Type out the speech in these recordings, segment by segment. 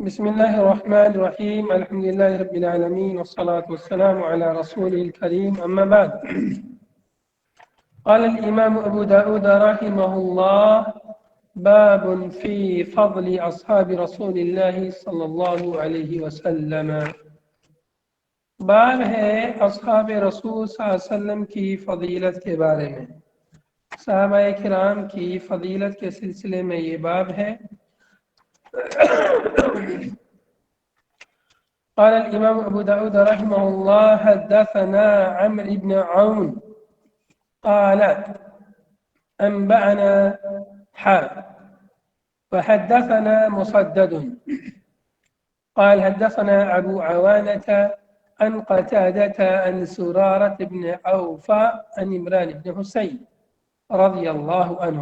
بسم الله الرحمن الرحيم الحمد لله رب العالمين والصلاة والسلام على رسوله الكريم أما بعد. قال الإمام أبو داود رحمه الله: باب في فضل أصحاب رسول الله صلى الله عليه وسلم. باب ہے اصحاب رسول صلی اللہ علیہ وسلم کی فضیلت کے بارے میں، صحابہ کرام کی فضیلت کے سلسلے میں یہ باب ہے۔ قال الإمام أبو داود رحمه الله: حدثنا عمرو بن عون قال أنبأنا وحدثنا مسدد قال حدثنا أبو عوانة عن قتادة عن سرارة بن عوف عن عمران بن حسين رضي الله عنه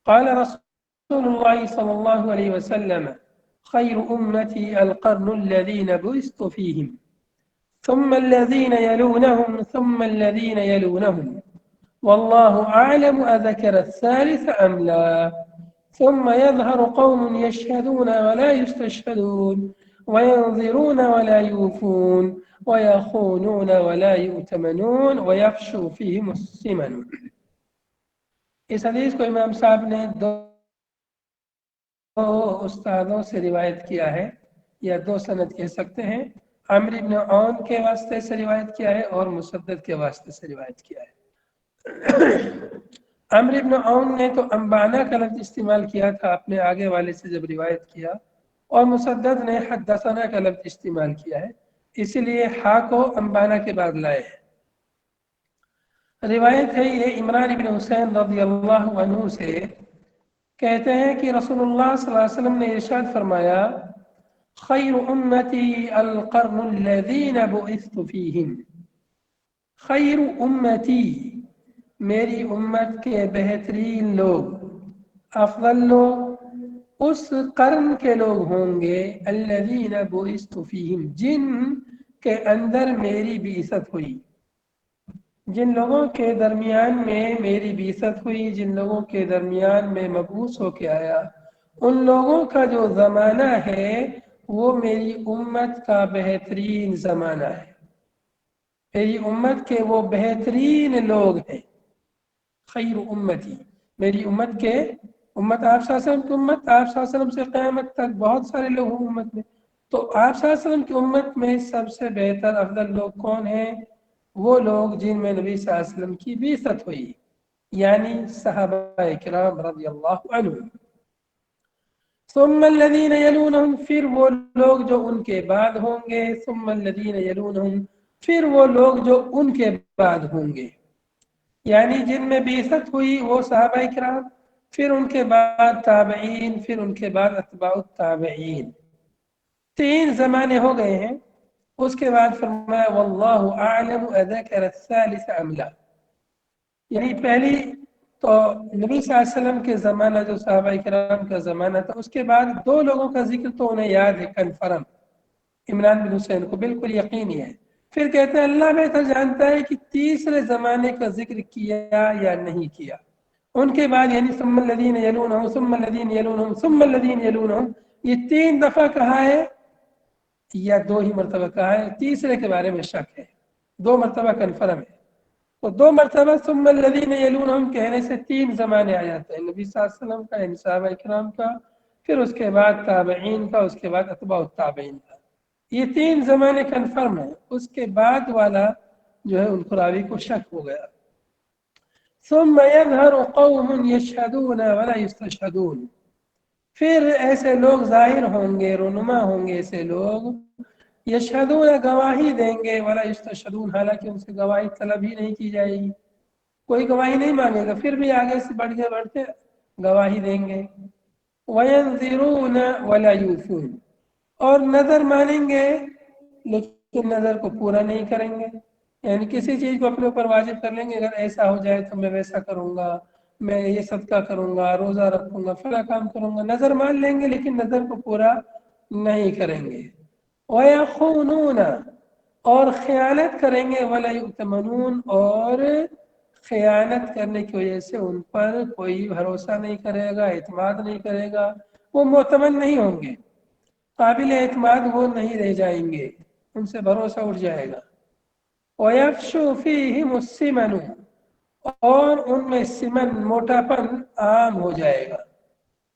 قال رسول الله صلى الله عليه وسلم: خير أمتي القرن الذين بعثت فيهم ثم الذين يلونهم ثم الذين يلونهم والله أعلم أذكر الثالث أم لا، ثم يظهر قوم يشهدون ولا يستشهدون وينظرون ولا يوفون ويخونون ولا يؤتمنون ويفشو فيهم السمن۔ اس حدیث کو امام صاحب نے دو استادوں سے روایت کیا ہے، یا دو سند کہہ سکتے ہیں۔ عمرو بن عون کے واسطے سے روایت کیا ہے اور مسدد کے واسطے سے روایت کیا ہے۔ عمرو بن عون نے تو انبانا کا لفظ استعمال کیا تھا اپنے آگے والے سے جب روایت کیا، اور مسدد نے حدثنا کا لفظ استعمال کیا ہے، اسی لیے ہا کو انبانا کے بعد لائے ہیں۔ روایت ہے یہ عمران بن حسین رضی اللہ عنہ سے، کہتے ہیں کہ رسول اللہ صلی اللہ علیہ وسلم نے ارشاد فرمایا: خیر امتی القرن الذین بعثت فیہم۔ خیر امتی، میری امت کے بہترین لوگ، افضل لوگ اس قرن کے لوگ ہوں گے، الذین بعثت فیہم، جن کے اندر میری بعثت ہوئی، جن لوگوں کے درمیان میں میری بعثت ہوئی، جن لوگوں کے درمیان میں مبعوث ہو کے آیا، ان لوگوں کا جو زمانہ ہے وہ میری امت کا بہترین زمانہ ہے، میری امت کے وہ بہترین لوگ ہیں۔ خیر امتی، میری امت کے، امت آپ صلی اللہ علیہ وسلم کی امت، آپ صلی اللہ علیہ وسلم سے قیامت تک بہت سارے لوگ ہوں امت میں، تو آپ صلی اللہ علیہ وسلم کی امت میں سب سے بہتر افضل لوگ کون ہیں؟ وہ لوگ جن میں نبی صلی اللہ علیہ وسلم کی بعثت ہوئی، یعنی صحابہ کرام رضی اللہ عنہم۔ ثم الذین یلونہم، پھر وہ لوگ جو ان کے بعد ہوں گے، ثم الذین یلونہم، پھر وہ لوگ جو ان کے بعد ہوں گے، یعنی جن میں بعثت ہوئی وہ صحابہ کرام، پھر ان کے بعد تابعین، پھر ان کے بعد اتباع التابعین۔ تین زمانے ہو گئے ہیں۔ اس کے بعد فرمایا: واللہ اعلم اذکر الثالث ام لا، یعنی پہلی تو نبی صلی اللہ علیہ وسلم کے زمانہ جو صحابہ کرام کا زمانہ تھا، اس کے بعد دو لوگوں کا ذکر تو انہیں یاد ہے کنفرم، عمران بن حسین کو بالکل یقینی ہے۔ پھر کہتے ہیں اللہ بہتر جانتا ہے کہ تیسرے زمانے کا ذکر کیا یا نہیں کیا۔ ان کے بعد یعنی ثم الذین یلونہم ثم الذین یلونہم ثم الذین یلونہم، یہ تین دفعہ کہا ہے یا دو ہی مرتبہ کہا ہے؟ تیسرے کے بارے میں شک ہے، دو مرتبہ کنفرم ہے، تو دو مرتبہ ثم الذین یلونہم کہنے سے تین زمانے آ جاتے ہیں، نبی صلی اللہ علیہ وسلم کا، یعنی صحابہ کرام کا، پھر اس کے بعد تابعین کا، اس کے بعد اتباع التابعین کا، یہ تین زمانے کنفرم ہیں۔ اس کے بعد والا جو ہے ان کو راوی کو شک ہو گیا۔ ثم يظهر قوم يشهدون ولا يستشهدون، پھر ایسے لوگ ظاہر ہوں گے، رونما ہوں گے ایسے لوگ، یشہدون گواہی دیں گے، ولا یستشہدون حالانکہ ان سے گواہی طلب ہی نہیں کی جائے گی، کوئی گواہی نہیں مانگے گا، پھر بھی آگے سے بڑھتے گواہی دیں گے۔ وینظرون ولا یوفون، اور نظر مانیں گے لیکن نظر کو پورا نہیں کریں گے، یعنی کسی چیز کو اپنے اوپر واجب کر لیں گے، اگر ایسا ہو جائے تو میں ویسا کروں گا، میں یہ صدقہ کروں گا، روزہ رکھوں گا، فلاں کام کروں گا، نظر مان لیں گے لیکن نظر کو پورا نہیں کریں گے۔ وَيَخُونُونَ، اور خیانت کریں گے، وَلَا يُؤْتَمَنُونَ، اور خیانت کرنے کی وجہ سے ان پر کوئی بھروسہ نہیں کرے گا، اعتماد نہیں کرے گا، وہ معتمد نہیں ہوں گے۔ قابل اعتماد وہ نہیں رہ جائیں گے، ان سے بھروسہ اٹھ جائے گا۔ وَيَفْشُ فِيهِمُ السِّمَنُ، اور ان میں سمن موٹا پن عام ہو جائے گا۔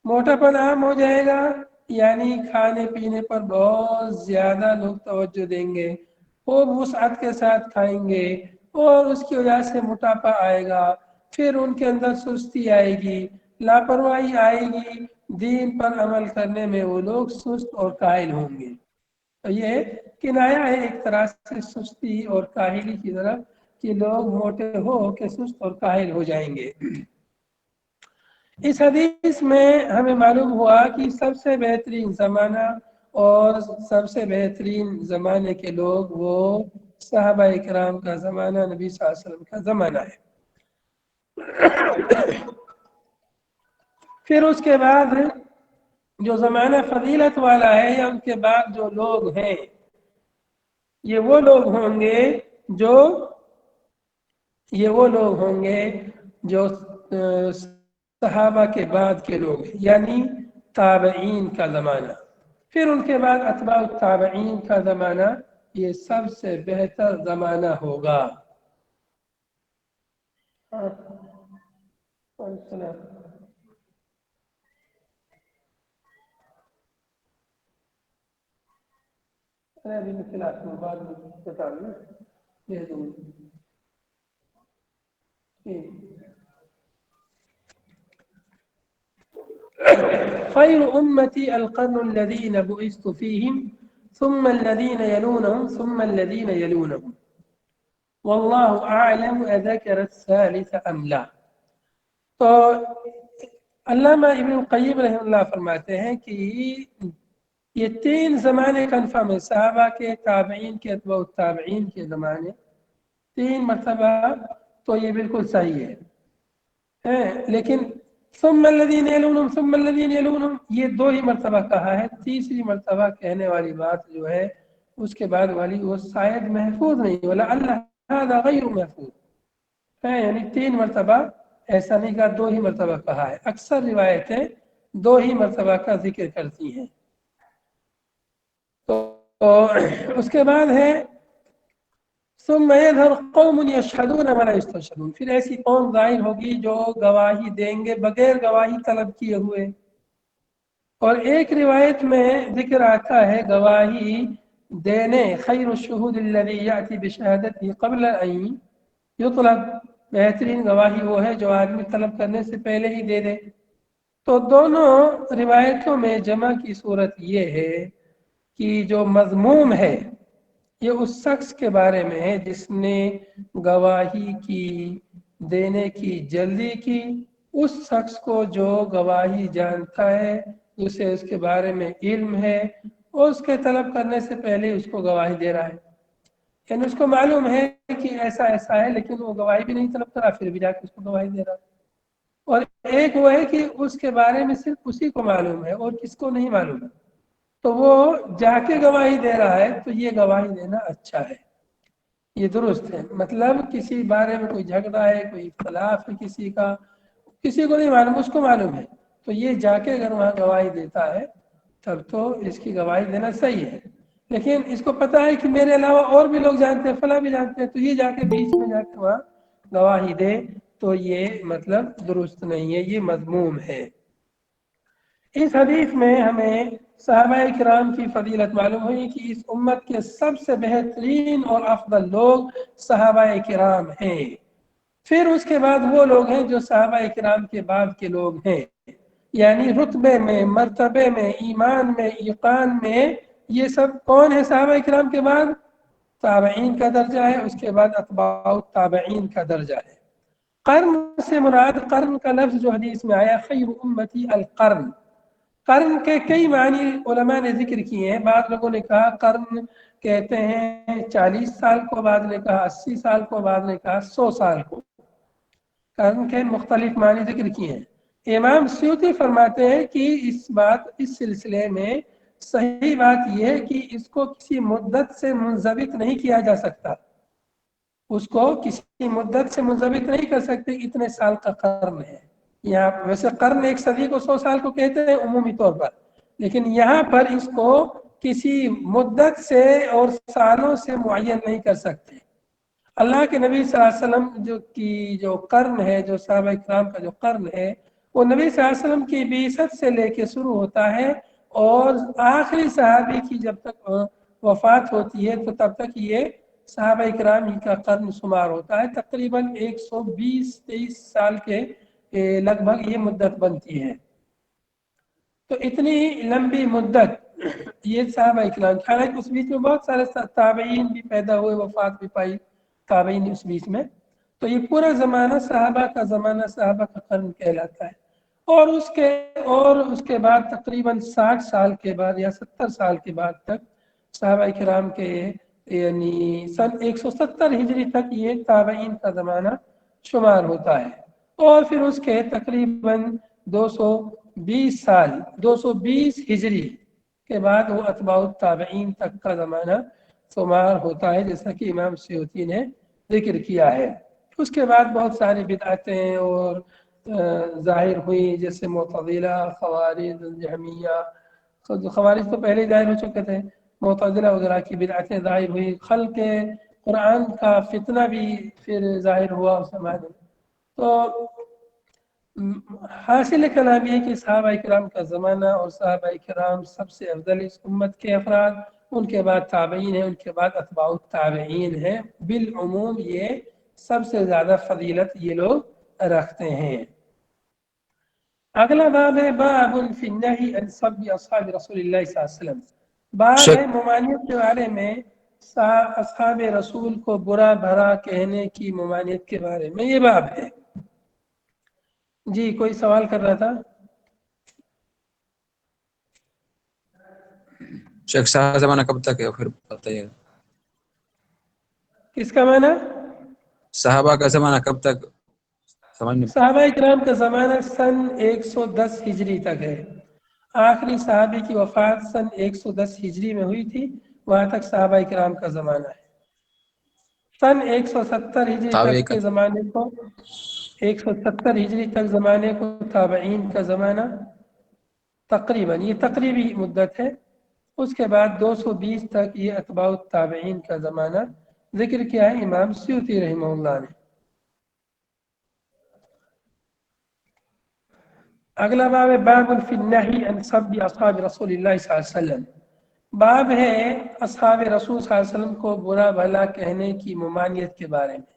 موٹا پن عام ہو جائے گا یعنی کھانے پینے پر بہت زیادہ لوگ توجہ دیں گے، خوب وسعت کے ساتھ کھائیں گے، اور اس کی وجہ سے موٹاپا آئے گا، پھر ان کے اندر سستی آئے گی، لاپرواہی آئے گی، دین پر عمل کرنے میں وہ لوگ سست اور کاہل ہوں گے۔ تو یہ کنایا ہے ایک طرح سے سستی اور کاہلی کی طرف، کہ لوگ موٹے ہو کے سست اور کاہل ہو جائیں گے۔ اس حدیث میں ہمیں معلوم ہوا کہ سب سے بہترین زمانہ اور سب سے بہترین زمانے کے لوگ وہ صحابہ کرام کا زمانہ، نبی صلی اللہ علیہ وسلم کا زمانہ ہے۔ پھر اس کے بعد جو زمانہ فضیلت والا ہے یا ان کے بعد جو لوگ ہیں، یہ وہ لوگ ہوں گے جو صحابہ کے بعد کے لوگ ہیں، یعنی تابعین کا زمانہ، پھر ان کے بعد اتباع التابعین کا زمانہ، یہ سب سے بہتر زمانہ ہوگا۔ خير أمتي القرن الذين بعثت فيهم ثم الذين يلونهم ثم الذين يلونهم والله أعلم أذكر الثالث أم لا۔ تو علامہ ابن القیم رحمہ اللہ فرماتے ہیں کہ یہ تین زمانے کنفرم ہے، صحابہ کے، تابعین کے، اتباع التابعین کے زمانے، تین مرتبہ، تو یہ بالکل صحیح ہے۔ لیکن ثم الذین یلونہم ثم الذین یلونہم یہ 2 ہی مرتبہ کہا ہے، تیسری مرتبہ کہنے والی بات جو ہے اس کے بعد والی وہ شاید محفوظ نہیں، وَلَعَلَّ هَذَا غَيْرُ محفوظ ہے، یعنی 3 مرتبہ ایسا نہیں کہا، 2 ہی مرتبہ کہا ہے۔ اکثر روایتیں 2 ہی مرتبہ کا ذکر کرتی ہیں۔ تو اس کے بعد ہے ثم يظهر قوم يشهدون ولا يستشهدون، پھر ایسی قوم ظاہر ہوگی جو گواہی دیں گے بغیر گواہی طلب کیے ہوئے۔ اور ایک روایت میں ذکر آتا ہے گواہی دینے، خیر الشہود الذی یأتی بشہادته قبل ان یطلب، بہترین گواہی وہ ہے جو آدمی طلب کرنے سے پہلے ہی دے دے۔ تو دونوں روایتوں میں جمع کی صورت یہ ہے کہ جو مذموم ہے یہ اس شخص کے بارے میں ہے جس نے گواہی کی دینے کی جلدی کی، اس شخص کو جو گواہی جانتا ہے، اسے اس کے بارے میں علم ہے، اور اس کے طلب کرنے سے پہلے اس کو گواہی دے رہا ہے، یعنی اس کو معلوم ہے کہ ایسا ایسا ہے لیکن وہ گواہی بھی نہیں طلب کرا، پھر بھی جا کے اس کو گواہی دے رہا ہے۔ اور ایک وہ ہے کہ اس کے بارے میں صرف اسی کو معلوم ہے اور کس کو نہیں معلوم ہے، تو وہ جا کے گواہی دے رہا ہے، تو یہ گواہی دینا اچھا ہے، یہ درست ہے۔ مطلب کسی بارے میں کوئی جھگڑا ہے، کوئی اختلاف ہے کسی کا، کسی کو نہیں معلوم، اس کو معلوم ہے، تو یہ جا کے اگر وہاں گواہی دیتا ہے تب تو اس کی گواہی دینا صحیح ہے۔ لیکن اس کو پتا ہے کہ میرے علاوہ اور بھی لوگ جانتے ہیں، فلاں بھی جانتے ہیں، تو یہ جا کے بیچ میں جا کے وہاں گواہی دے، تو یہ مطلب درست نہیں ہے، یہ مذموم ہے۔ اس حدیث میں ہمیں صحابہ کرام کی فضیلت معلوم ہوئی کہ اس امت کے سب سے بہترین اور افضل لوگ صحابہ کرام ہیں۔ پھر اس کے بعد وہ لوگ ہیں جو صحابہ کرام کے بعد کے لوگ ہیں، یعنی رتبے میں، مرتبے میں، ایمان میں، ایقان میں، یہ سب کون ہے صحابہ کرام کے بعد؟ تابعین کا درجہ ہے، اس کے بعد اتباع التابعین کا درجہ ہے۔ قرن سے مراد، قرن کا لفظ جو حدیث میں آیا، خیر امتی القرن، قرن کے کئی معنی علماء نے ذکر کیے ہیں۔ بعض لوگوں نے کہا قرن کہتے ہیں 40 سال کو، بعض نے کہا 80 سال کو، بعض نے کہا 100 سال کو، قرن کے مختلف معنی ذکر کیے ہیں۔ امام سیوطی فرماتے ہیں کہ اس سلسلے میں صحیح بات یہ ہے کہ اس کو کسی مدت سے منضبط نہیں کیا جا سکتا، اس کو کسی مدت سے منضبط نہیں کر سکتے، اتنے سال کا قرن ہے۔ یہاں ویسے قرن 1 صدی کو 100 سال کو کہتے ہیں عمومی طور پر، لیکن یہاں پر اس کو کسی مدت سے اور سالوں سے معین نہیں کر سکتے۔ اللہ کے نبی صلی اللہ علیہ وسلم جو قرن ہے، جو صحابہ کرام کا جو قرن ہے، وہ نبی صلی اللہ علیہ وسلم کی بعثت سے لے کے شروع ہوتا ہے، اور آخری صحابی کی جب تک وفات ہوتی ہے تو تب تک یہ صحابہ کرام ہی کا قرن شمار ہوتا ہے۔ تقریباً 120-23 سال کے لگ بھگ یہ مدت بنتی ہے۔ تو اتنی لمبی مدت یہ صحابہ کرام، حالانکہ اس بیچ میں بہت سارے تابعین بھی پیدا ہوئے، وفات بھی پائی تابعین اس بیچ میں، تو یہ پورا زمانہ صحابہ کا زمانہ، صحابہ کا قرن کہلاتا ہے۔ اور اس کے بعد تقریباً 60 سال کے بعد یا 70 سال کے بعد تک صحابہ کرام کے یعنی سن 170 ہجری تک یہ تابعین کا زمانہ شمار ہوتا ہے، اور پھر اس کے تقریباً 220 ہجری کے بعد وہ اتباع التابعین تک کا زمانہ شمار ہوتا ہے، جیسا کہ امام سیوطی نے ذکر کیا ہے۔ اس کے بعد بہت ساری بدعتیں اور ظاہر ہوئی، جیسے معتزلہ، خوارج، جہمیہ۔ خوارج تو پہلے ظاہر ہو چکے تھے، معتزلہ وغیرہ کی بدعتیں ظاہر ہوئی، خلق قرآن کا فتنہ بھی پھر ظاہر ہوا اس زمانے میں۔ تو حاصل کلام یہ کہ صحابہ کرام کا زمانہ اور صحابہ کرام سب سے افضل اس امت کے افراد، ان کے بعد تابعین ہیں، ان کے بعد اتباع التابعین ہیں، بالعموم یہ سب سے زیادہ فضیلت یہ لوگ رکھتے ہیں۔ اگلا باب ہے باب فی النہی عن سب اصحاب رسول اللہ صلی اللہ علیہ وسلم۔ باب ہے ممانعت کے بارے میں اصحاب رسول کو برا بھلا کہنے کی ممانعت کے بارے میں یہ باب ہے۔ جی کوئی سوال کر رہا تھا؟ شیخ صاحب زمانہ کب تک ہے پھر بتائیے؟ کس کا معنی؟ صحابہ کا زمانہ کب تک؟ صحابہ اکرام کا زمانہ سن 110 ہجری تک ہے۔ آخری صحابی کی وفات سن 110 ہجری میں ہوئی تھی، وہاں تک صحابہ اکرام کا زمانہ ہے۔ سن 170 ہجری تک کے زمانے کو 170 ہجری تک زمانے کو تابعین کا زمانہ، تقریباً یہ تقریبی مدت ہے۔ اس کے بعد 220 تک یہ اتباع التابعین کا زمانہ ذکر کیا ہے امام سیوطی رحمہ اللہ نے۔ اگلا باب ہے باب فی النہی عن سب اصحاب رسول اللہ صلی اللہ علیہ وسلم۔ باب ہے اصحاب رسول صلی اللہ علیہ وسلم کو برا بھلا کہنے کی ممانعت کے بارے میں،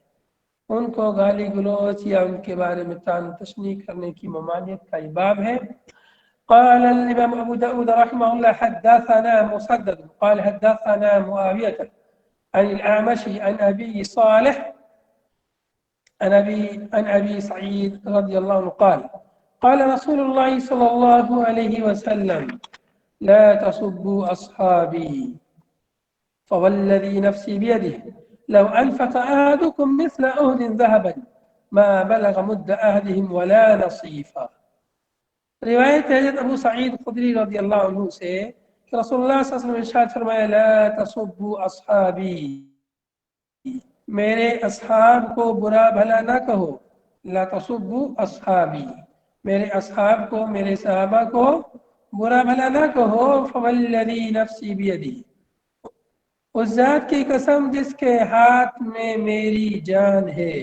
ان کو گالی گلوچ یا ان کے بارے میں طعن تشنیع کرنے کی ممانعت کا یہ باب ہے۔ قال الامام ابو داود رحمه الله حدثنا مسدد قال حدثنا معاوية عن الأعمش عن أبي صالح عن أبي سعيد رضي الله عنه قال قال رسول الله صلى الله عليه وسلم لا تسبوا أصحابي فوالذي نفسي بيده لو أنفق أحدكم مثل أحد ذهبا ما بلغ مد أحدهم ولا نصيفا۔ روایت ہے حضرت ابو سعید خدری رضی اللہ عنہ سے کہ رسول اللہ صلی اللہ علیہ وسلم ارشاد فرمایا لا تسبوا اصحابی، میرے اصحاب کو برا بھلا نہ کہو۔ لا تسبوا اصحابی، میرے اصحاب کو، میرے صحابہ کو برا بھلا نہ کہو۔ فوالذی نفسی بیدی، اس ذات کی قسم جس کے ہاتھ میں میری جان ہے،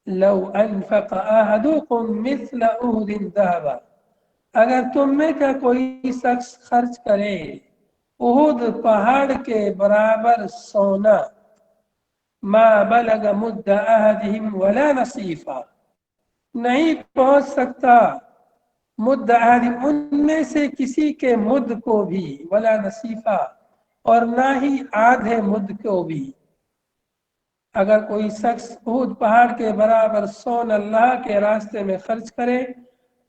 لو انفق احدکم مثل احد ذهبا، اگر تم میں کا کوئی شخص خرچ کرے احد پہاڑ کے برابر سونا، ما بلغ مد احدهم ولا نصیفا، نہیں پہنچ سکتا مد احدهم، ان میں سے کسی کے مد کو بھی، ولا نصیفا، اور نہ ہی آدھے مد کو بھی۔ اگر کوئی شخص احد پہاڑ کے برابر سونا اللہ کے راستے میں خرچ کرے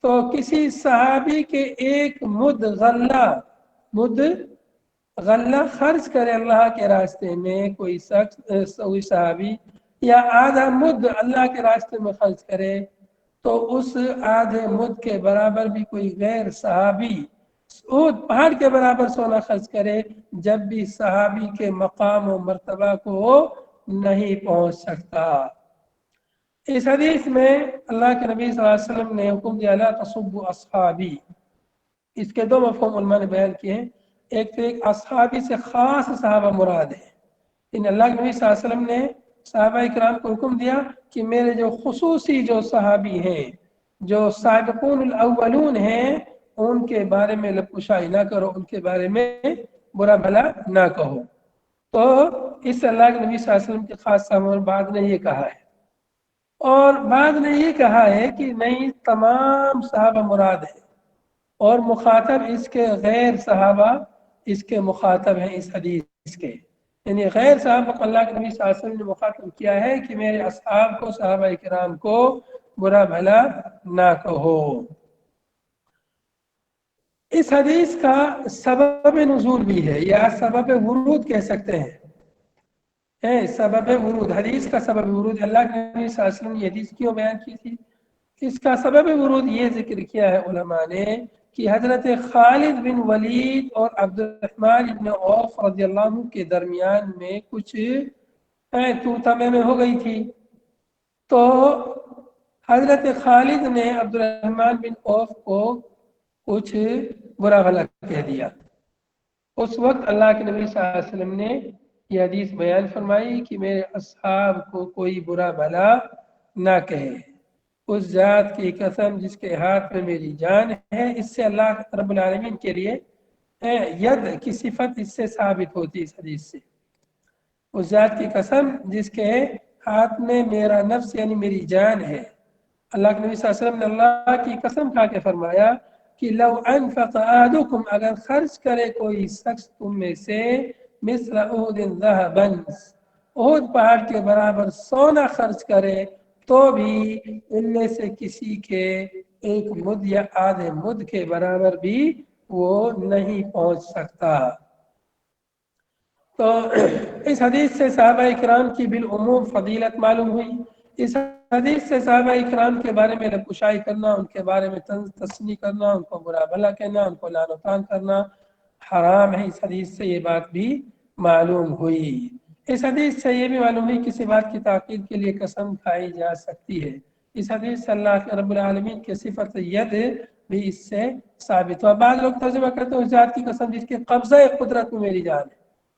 تو کسی صحابی کے ایک مد غلہ خرچ کرے اللہ کے راستے میں، کوئی شخص کوئی صحابی، یا آدھا مد اللہ کے راستے میں خرچ کرے تو اس آدھے مد کے برابر بھی کوئی غیر صحابی احد پہاڑ کے برابر سونا خرچ کرے، جب بھی صحابی کے مقام و مرتبہ کو نہیں پہنچ سکتا۔ اس حدیث میں اللہ کے نبی صلی اللہ علیہ وسلم نے حکم دیا لا تسبوا اصحابی، اس کے دو مفہوم علماء نے بیان کیے ہیں. ایک تو ایک اصحابی سے خاص صحابہ مراد ہے. ان اللہ کے نبی صلی اللہ علیہ وسلم نے صحابہ کرام کو حکم دیا کہ میرے جو خصوصی جو صحابی ہیں، جو سابقون الاولون ہیں، ان کے بارے میں لبکشائی نہ کرو، ان کے بارے میں برا بھلا نہ کہو. تو اس اللہ کے نبی صلی اللہ علیہ وسلم کے خاص صحابہ بعد نے یہ کہا ہے. اور بعد نے یہ کہا ہے کہ نہیں، تمام صحابہ مراد ہیں، اور مخاطب اس کے غیر صحابہ اس کے مخاطب ہیں اس حدیث کے. یعنی غیر صحابہ کو اللہ کے نبی صلی اللہ علیہ وسلم نے مخاطب کیا ہے کہ میرے اصحاب کو، صحابہ کرام کو برا بھلا نہ کہو. اس حدیث کا سبب نزول بھی ہے، یا سبب ورود کہہ سکتے ہیں. سبب ورود، حدیث کا سبب ورود، اللہ کے نبی صلی اللہ علیہ وسلم نے حدیث کیوں بیان کی تھی؟ اس کا سبب ورود یہ ذکر کیا ہے علماء نے کہ حضرت خالد بن ولید اور عبد الرحمن بن عوف رضی اللہ عنہ کے درمیان میں کچھ تو تمے ہو گئی تھی. تو حضرت خالد نے عبد الرحمن بن عوف کو کچھ برا بھلا کہہ دیا. اس وقت اللہ کے نبی صلی اللہ علیہ وسلم نے یہ حدیث بیان فرمائی کہ میرے اصحاب کو کوئی برا بھلا نہ کہے. اس ذات کی قسم جس کے ہاتھ میں میری جان ہے، اس سے اللہ رب العالمین کے لیے ید کی صفت اس سے ثابت ہوتی اس حدیث سے. اس ذات کی قسم جس کے ہاتھ میں میرا نفس یعنی میری جان ہے. اللہ کے نبی صلی اللہ علیہ وسلم نے اللہ کی قسم کھا کے فرمایا کہ لو انفق احدکم، اگر خرچ کرے کوئی شخص تم میں سے مثل احد ذهبا، احد پہاڑ کے برابر سونا خرچ کرے، تو بھی ان میں سے کسی کے ایک مد یا آدھے مد کے برابر بھی وہ نہیں پہنچ سکتا. تو اس حدیث سے صحابہ اکرام کی بالعموم فضیلت معلوم ہوئی. اس حدیث سے صحابہ اکرام کے بارے میں لبکشائی کرنا، ان کے بارے میں تسنی کرنا، ان کو برا بھلا کہنا، ان کو لعن و طعن کرنا حرام ہے. اس حدیث سے یہ بات بھی معلوم ہوئی. اس حدیث سے یہ بھی معلوم ہوئی کسی بات کی تاکید کے لیے قسم کھائی جا سکتی ہے. اس حدیث سے اللہ کے رب العالمین کی صفت ید بھی اس سے ثابت ہوا. بعض لوگ ترجمہ کرتے ہیں اس ذات کی قسم جس کے قبضہ قدرت میں میری جان ہے،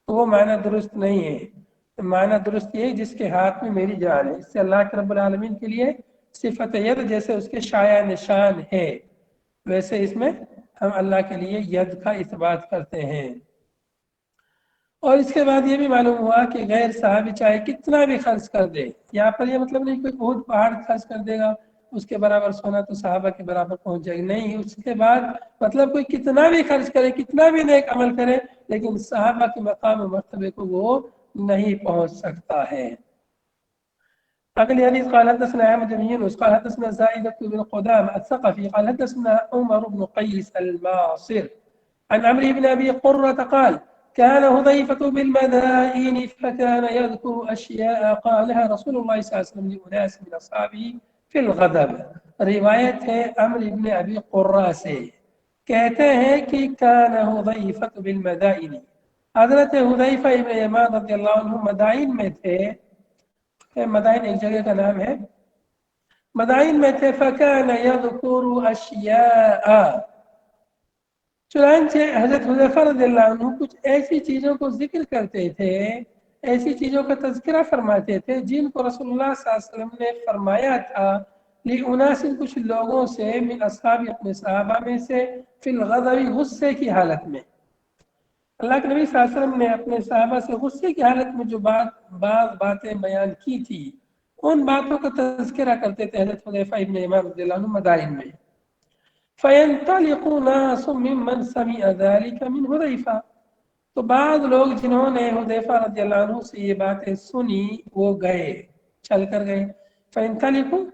تو وہ معنی درست نہیں ہے. معنی درست یہ جس کے ہاتھ میں میری جان ہے. اس سے اللہ کے رب العالمین کے لیے صفت ید جیسے اس کے شایع نشان ہے، ویسے اس میں ہم اللہ کے لیے ید کا اثبات کرتے ہیں. اور اس کے بعد یہ بھی معلوم ہوا کہ غیر صحابی چاہے کتنا بھی خرچ کر دے، یہاں پر یہ مطلب نہیں کوئی بہت پہاڑ خرچ کر دے گا اس کے برابر سونا تو صحابہ کے برابر پہنچ جائے گا، نہیں. اس کے بعد مطلب کوئی کتنا بھی خرچ کرے، کتنا بھی نیک عمل کرے، لیکن صحابہ کے مقام و مرتبے کو وہ نہیں پہنچ سکتا ہے. اگلی حدیث قال حدثنا احمد بن يونس قال حدثنا زائدة بن قدامة الثقفي قال حدثنا عمر بن قيس الماصر عن عمرو بن ابي قرة قال كان حذيفة بالمدائن فكان يذكر أشياء قالها رسول الله صلى الله عليه وسلم لأناس من أصحابه في الغضب. روایت ہے عمرو بن ابی قرہ سے، کہتے ہیں کہ کان حذیفة بالمدائن، حضرت حذیفہ ابن یمان رضی اللہ عنہ مدائن میں تھے. مدائن ایک جگہ کا نام ہے، مدائن میں تھے. فکان یذکر اشیاء، چنانچہ حضرت حذیفہ رضی اللہ عنہ کچھ ایسی چیزوں کو ذکر کرتے تھے، ایسی چیزوں کا تذکرہ فرماتے تھے جن کو رسول اللہ صلی اللہ علیہ وسلم نے فرمایا تھا لِأُنَاسٍ کچھ لوگوں سے من اصحاب اپنے صحابہ میں سے فی الغضب غصے کی حالت میں. اللہ کے نبی صلی اللہ علیہ وسلم نے اپنے صحابہ سے غصے کی حالت میں جو بعض باتیں بیان کی تھی، ان باتوں کا تذکرہ کرتے تھے حضرت حذیفہ ابن یمان رضی اللہ عنہ مدائن میں. فَيَنْطَلِقُ نَاسٌ مِّمَّنْ سَمِعَ ذَلِكَ مِنْ حُذَيْفَةَ، تو بعض لوگ جنہوں نے حذیفہ رضی اللہ عنہ سے یہ باتیں سنی وہ گئے، چل کر گئے. فَيَنْطَلِقُ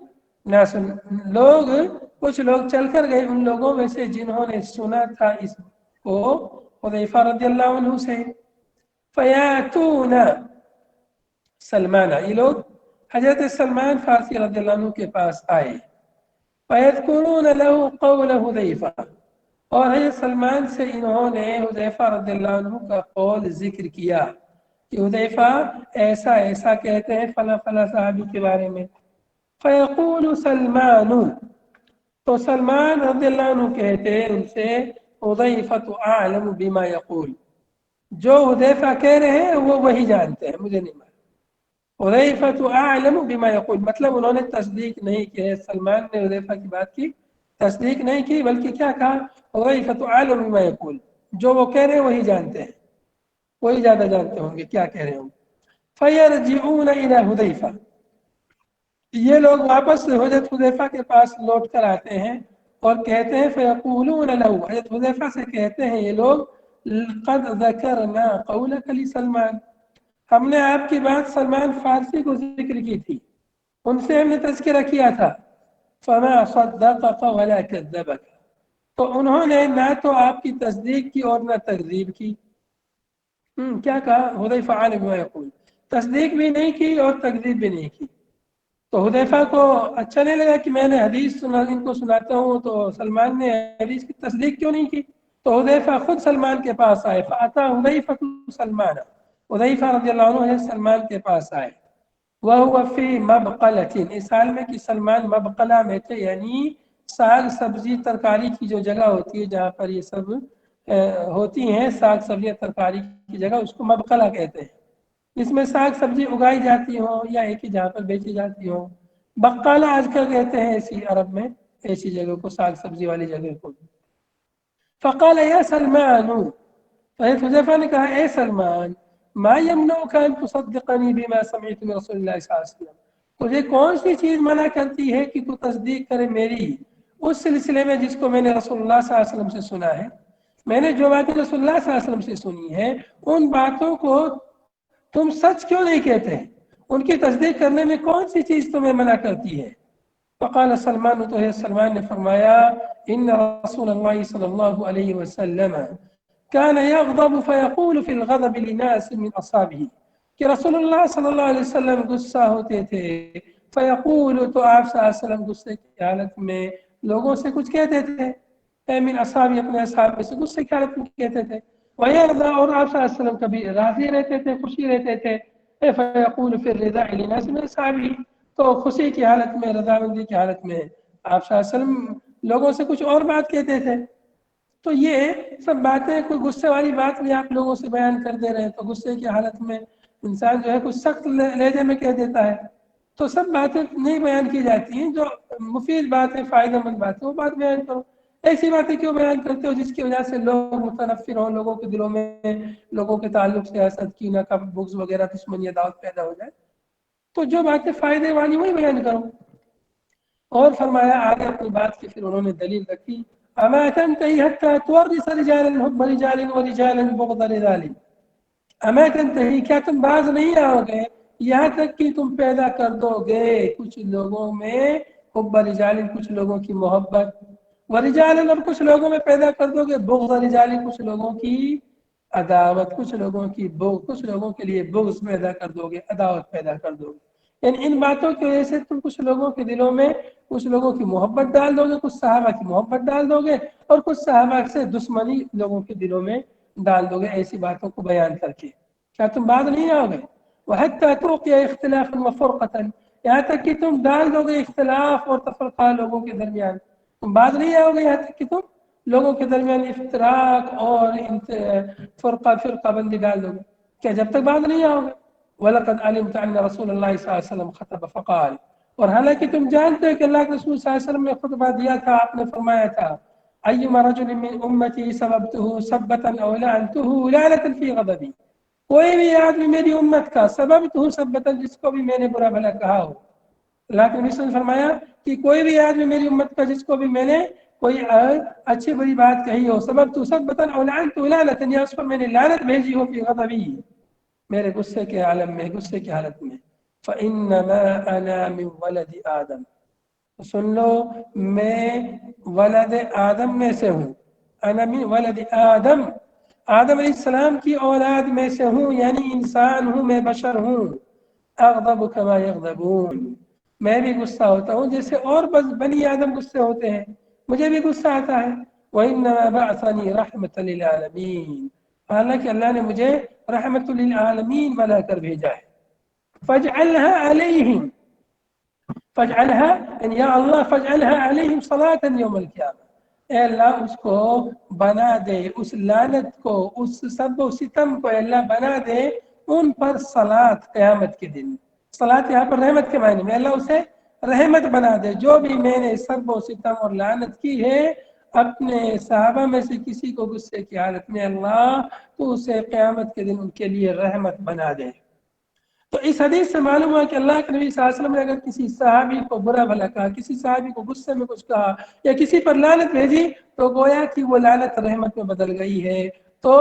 نَاسٌ، لوگ کچھ لوگ چل کر گئے ان لوگوں میں سے جنہوں نے سنا تھا اس کو حذیفہ رضی اللہ عنہ سے. فَيَأْتُونَ سلمان، یہ لوگ حضرت سلمان فارسی رضی اللہ عنہ کے پاس آئے. فَيَذْكُرُونَ لَهُ قَوْلَ حُذَيْفَةَ، اور حضرت سلمان سے انہوں نے حذیفہ رضی اللہ عنہ کا قول ذکر کیا کہ حذیفہ ایسا ایسا کہتے ہیں فلاں فلاں صحابی کے بارے میں. فَيَقُولُ سلمان، تو سلمان رضی اللہ عنہ کہتے ہیں ان سے حذیفۃ اعلم بما یقول، جو حذیفہ کہہ رہے ہیں وہ وہی جانتے ہیں، مجھے نہیں معلوم۔ حذیفۃ اعلم بما یقول مطلب انہوں نے تصدیق نہیں کی ہے، سلمان نے حذیفہ کی بات کی تصدیق نہیں کی، بلکہ کیا کہا، حذیفۃ اعلم بما یقول، جو وہ کہہ رہے ہیں وہی جانتے ہیں، وہی زیادہ جانتے ہوں گے کیا کہہ رہے ہوں گے۔ فیرجعون الی حذیفہ، یہ لوگ واپس حضرت حذیفہ کے پاس لوٹ کر آتے ہیں اور کہتے ہیں فیقولون له، حضرت حذیفہ سے کہتے ہیں یہ لوگ، قد ذکرنا قولک لسلمان، ہم نے آپ کی بات سلمان فارسی کو ذکر کی تھی، ان سے ہم نے تذکرہ کیا تھا، فما صدقک ولا کذبک، تو انہوں نے نہ تو آپ کی تصدیق کی اور نہ تکذیب کی۔ کیا کہا، حذیفہ عالم ما یقول، تصدیق بھی نہیں کی اور تکذیب بھی نہیں کی۔ تو حذیفہ کو اچھا نہیں لگا کہ میں نے حدیث ان کو سناتا ہوں تو سلمان نے حدیث کی تصدیق کیوں نہیں کی، تو حذیفہ خود سلمان کے پاس آئے، فاتا حذیفہ سلمان، حذیفہ رضی اللہ عنہ سلمان کے پاس آئے، وہو فی مبقلۃ، اس حال میں کہ سلمان مبقلہ میں تھے، یعنی ساگ سبزی ترکاری کی جو جگہ ہوتی ہے جہاں پر یہ سب ہوتی ہیں، ساگ سبزی ترکاری کی جگہ، اس کو مبقلہ کہتے ہیں، جس میں ساگ سبزی اگائی جاتی ہو یا ایک ہی جہاں پر بیچی جاتی ہو۔ بقالہ آج کل کہتے ہیں ایسی عرب میں ایسی جگہ کو، ساگ سبزی والی جگہ کو۔ فقال یا سلمان، حذیفہ نے کہا اے سلمان، ما یمنعک ان تصدقنی بما سمعت من رسول اللہ صلی اللہ علیہ وسلم، تجھے کون سی چیز منع کرتی ہے کہ تو تصدیق کرے میری اس سلسلے میں جس کو میں نے رسول اللہ صلی اللہ علیہ وسلم سے سنا ہے، میں نے جو باتیں رسول اللہ صلی اللہ علیہ وسلم سے سنی ہے ان باتوں کو تم سچ کیوں نہیں کہتے ہیں، ان کی تصدیق کرنے میں کون سی چیز تمہیں منع کرتی ہے؟ فقال سلمان، تو ہے سلمان نے فرمایا، ان رسول اللہ صلی اللہ علیہ وسلم كان يغضب فيقول في الغضب لناس من اصحابه، کہ رسول اللہ صلی اللہ علیہ وسلم غصہ ہوتے تھے، فیقول، تو آپ صلی اللہ علیہ وسلم غصے کی حالت میں لوگوں سے کچھ کہتے تھے، من اصحابی، اپنے اصحاب میں سے غصے کی حالت میں کہتے تھے، وَيَرْضَى، اور آپ صلی اللہ علیہ وسلم کبھی راضی رہتے تھے، خوشی رہتے تھے، فَيَقُولُ فِي الرِّضَاءِ لِنَاسٍ مِنْ أَصْحَابِهِ، تو خوشی کی حالت میں، رضامندی کی حالت میں آپ صلی اللہ علیہ وسلم لوگوں سے کچھ اور بات کہتے تھے۔ تو یہ سب باتیں، کوئی غصے والی بات بھی آپ لوگوں سے بیان کر دے رہے ہیں، تو غصے کی حالت میں انسان جو ہے کچھ سخت لہجے میں کہہ دیتا ہے، تو سب باتیں نہیں بیان کی جاتی ہیں، جو مفید باتیں، فائدہ مند باتیں، وہ بات بیان کرو۔ ایسی باتیں کیوں بیان کرتے ہو جس کی وجہ سے لوگ متنفر ہوں، لوگوں کے دلوں میں لوگوں کے تعلق سے حسد، کینہ، کبر، بغض وغیرہ، دشمنی، عداوت پیدا ہو جائے، تو جو باتیں فائدے والی وہی بیان کرو۔ اور فرمایا آگے اپنی بات کی پھر انہوں نے دلیل رکھی، اما تنتهي حتى تورث رجالا حب رجال ورجالا بغض رجال، اما تنتهي، کیا تم باز نہیں آؤ گے یہاں تک کہ تم پیدا کر دو گے کچھ لوگوں میں حب رجال، کچھ لوگوں کی محبت، ورجال، اور کچھ لوگوں میں پیدا کر دو گے بغض رجال، کچھ لوگوں کی عداوت، کچھ لوگوں کی بغض، کچھ لوگوں کے لیے بغض پیدا کر دو گے، عداوت پیدا کر دو گے، یعنی ان باتوں کی وجہ سے تم کچھ لوگوں کے دلوں میں کچھ لوگوں کی محبت ڈال دو گے، کچھ صحابہ کی محبت ڈال دو گے، اور کچھ صحابہ سے دشمنی لوگوں کے دلوں میں ڈال دو گے، ایسی باتوں کو بیان کر کے۔ کیا تم باز نہیں آؤ گے؟ وَحَتَّى تُوقِيَ اخْتِلَافًا وَفُرْقَةً، یہاں تک کہ تم ڈال دو گے اختلاف اور تفرقہ لوگوں کے درمیان، تم باز نہیں آؤ گے یہاں تک کہ تم لوگوں کے درمیان افتراق اور فرقہ بندی ڈال دو گے، کیا جب تک باز نہیں آؤ گے؟ وَلَقَدْ عَلِمْتَ أَنَّ رَسُولَ اللَّهِ صلی اللہ علیہ وسلم خطب فقال، اور حالانکہ تم جانتے ہو کہ اللہ کے رسول صلی اللہ علیہ وسلم نے خطبہ دیا تھا، آپ نے فرمایا تھا، أَيُّمَا رَجُلٍ مِّنْ أُمَّتِي سَبَبْتُهُ سَبَّةً أَوْ لَعَنْتُهُ لَعْنَةً فِي غَضَبِي، کوئی بھی آدمی میری امت کا سببتہ سبتاً، جس کو بھی میں نے برا بھلا کہا ہو، اللہ کے رسول نے فرمایا کہ کوئی بھی آدمی میری امت کا جس کو بھی میں نے کوئی اچھی بری بات کہی ہو، سببتہ سبتاً أو لعنتہ لعنةً، یا اس پر میں نے لعنت بھیجی ہو، فی غضبی، میرے غصے کے عالم میں، غصے کی حالت میں، فَإِنَّمَا أَنَا مِنْ وَلَدِ آدم، سن لو میں ولد آدم میں سے ہوں، انا من ولد آدم، آدم علیہ السلام کی اولاد میں سے ہوں، یعنی انسان ہوں، میں بشر ہوں، اغضب کما یغضبون، میں بھی غصہ ہوتا ہوں جیسے اور بنی آدم غصے ہوتے ہیں، مجھے بھی غصہ آتا ہے، وَإِنَّمَا بَعْثَنِي رَحْمَةً لِلْعَالَمِينَ، حالانکہ اللہ نے مجھے رحمت للعالمین بنا کر بھیجا ہے، فَاجْعَلْهَا عَلَيْهِمْ، فَاجْعَلْهَا، یا اللہ، فَاجْعَلْهَا عَلَيْهِمْ صَلَاةً يَوْمَ الْقِيَامَةِ، اے اللہ اس کو بنا دے، اس لعنت کو، اس سب و ستم کو اے اللہ بنا دے ان پر صلاۃ قیامت کے دن۔ صلاۃ یہاں پر رحمت کے معنی میں، اللہ اسے رحمت بنا دے۔ جو بھی میں نے سب و ستم اور لعنت کی ہے اپنے صحابہ میں سے کسی کو غصے کی حالت میں اللہ تو اسے قیامت کے دن ان کے لیے رحمت بنا دے۔ تو اس حدیث سے معلوم ہوا کہ اللہ کے نبی صلی اللہ علیہ وسلم نے اگر کسی صحابی کو برا بھلا کہا، کسی صحابی کو غصے میں کچھ کہا یا کسی پر لعنت بھیجی تو گویا کہ وہ لعنت رحمت میں بدل گئی ہے۔ تو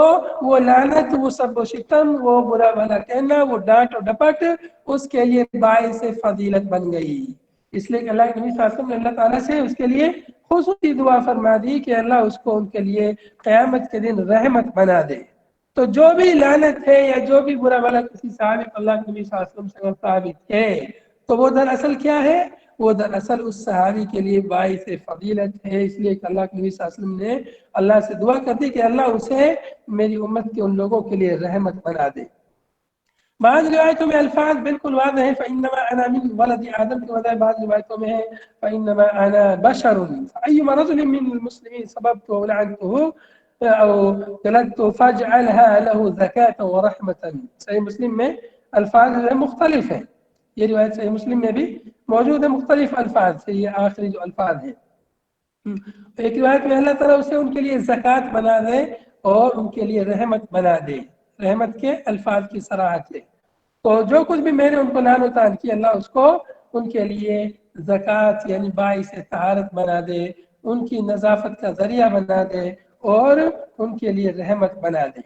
وہ لعنت، وہ سب و شتم، وہ برا بھلا کہنا، وہ ڈانٹ اور ڈپٹ اس کے لیے باعث فضیلت بن گئی۔ اس لیے کہ اللہ کے نبی صلی اللہ علیہ وسلم نے اللہ تعالیٰ سے اس کے لیے خصوصی دعا فرما دی کہ اللہ اس کو ان کے لیے قیامت کے دن رحمت بنا دے۔ تو جو بھی لعنت ہے یا جو بھی برا بھلا کسی صحابی کو اللہ کے نبی صلی اللہ علیہ وسلم سے ثابت ہے تو وہ دراصل کیا ہے؟ وہ دراصل اس صحابی کے لیے باعث فضیلت ہے۔ اس لیے کہ اللہ کے نبی صلی اللہ علیہ وسلم نے اللہ سے دعا کر دی کہ اللہ اسے میری امت کے ان لوگوں کے لیے رحمت بنا دے۔ بعض روایتوں میں الفاظ بالکل واضح ہے، فَإِنَّمَا أَنَا مِنْ وَلَدِ آدم کے بجائے بعض روایتوں میں ہے فَإِنَّمَا أَنَا بَشَرٌ فَأَيُّمَا رَجُلٍ مِّنَ الْمُسْلِمِينَ صَبَبْتُ أَوْ لَعَنْتُهُ أو جلدت فاجعلها له زكاة ورحمة۔ صحیح مسلم میں الفاظ مختلف ہیں، یہ روایت صحیح مسلم میں بھی موجود ہے، مختلف الفاظ سے یہ آخری جو الفاظ ہیں۔ ایک روایت میں اللہ تعالیٰ اسے ان کے لیے زکوٰۃ بنا دے اور ان کے لیے رحمت بنا دے، رحمت کے الفاظ کی صراحت ہے۔ تو جو کچھ بھی میں نے ان کو لعن و طعن کی، اللہ اس کو ان کے لیے زکوٰۃ یعنی باعث طہارت بنا دے، ان کی نظافت کا ذریعہ بنا دے اور ان کے لیے رحمت بنا دے۔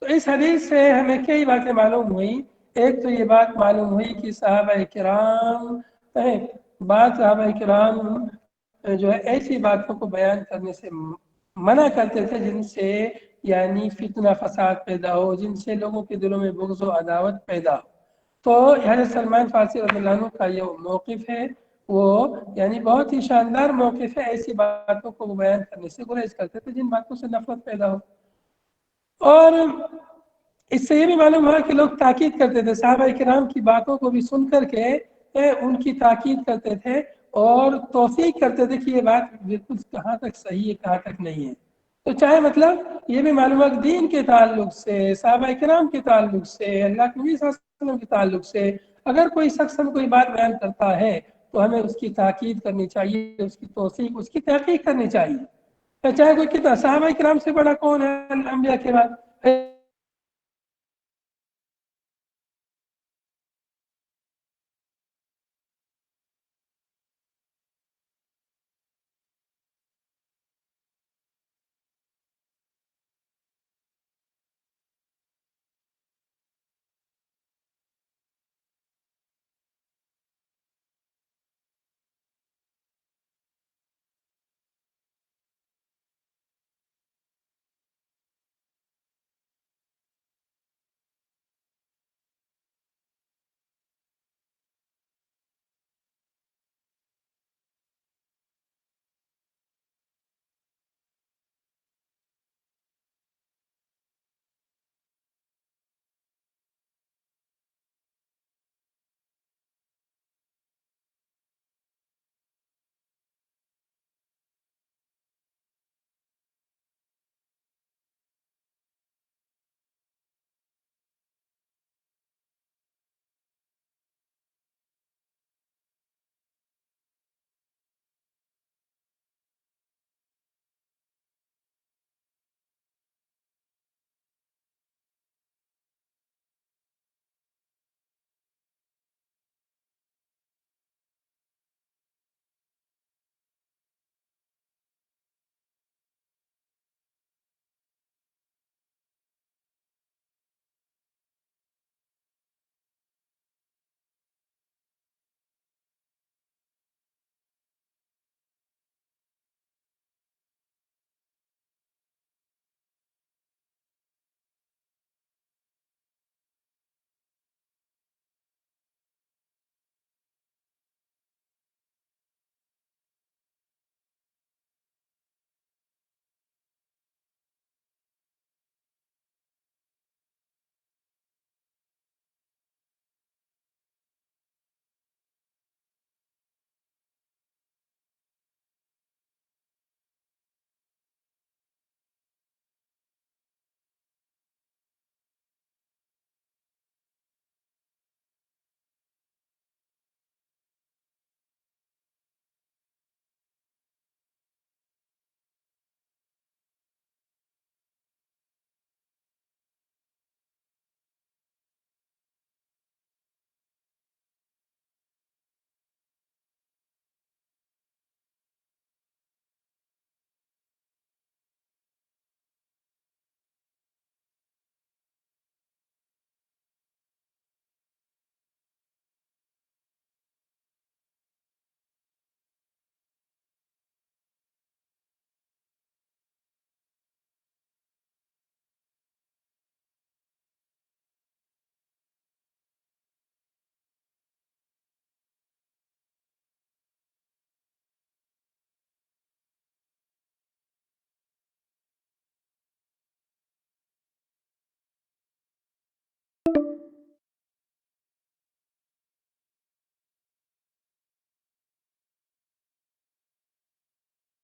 تو اس حدیث سے ہمیں کئی باتیں معلوم ہوئی۔ ایک تو یہ بات معلوم ہوئی کہ صحابہ کرام بعض صحابہ کرام جو ہے ایسی باتوں کو بیان کرنے سے منع کرتے تھے جن سے یعنی فتنہ فساد پیدا ہو، جن سے لوگوں کے دلوں میں بغض و عداوت پیدا ہو۔ تو حضرت سلمان فارسی رضی اللہ عنہ کا یہ موقف ہے، وہ یعنی بہت ہی شاندار موقف ہے۔ ایسی باتوں کو وہ بیان کرنے سے گریز کرتے تھے جن باتوں سے نفرت پیدا ہو۔ اور اس سے یہ بھی معلوم ہوا کہ لوگ تاکید کرتے تھے، صحابہ کرام کی باتوں کو بھی سن کر کے ان کی تاکید کرتے تھے اور توثیق کرتے تھے کہ یہ بات بالکل کہاں تک صحیح ہے کہاں تک نہیں ہے۔ تو چاہے مطلب یہ بھی معلوم ہے کہ دین کے تعلق سے، صحابہ کرام کے تعلق سے، اللہ کے نبی صلی اللہ علیہ وسلم کے تعلق سے اگر کوئی شخص ہم کوئی بات بیان کرتا ہے تو ہمیں اس کی تاکید کرنی چاہیے، اس کی توثیق، اس کی تحقیق کرنی چاہیے۔ چاہے کوئی کتنا، صحابہ کرام سے بڑا کون ہے انبیاء کے بعد؟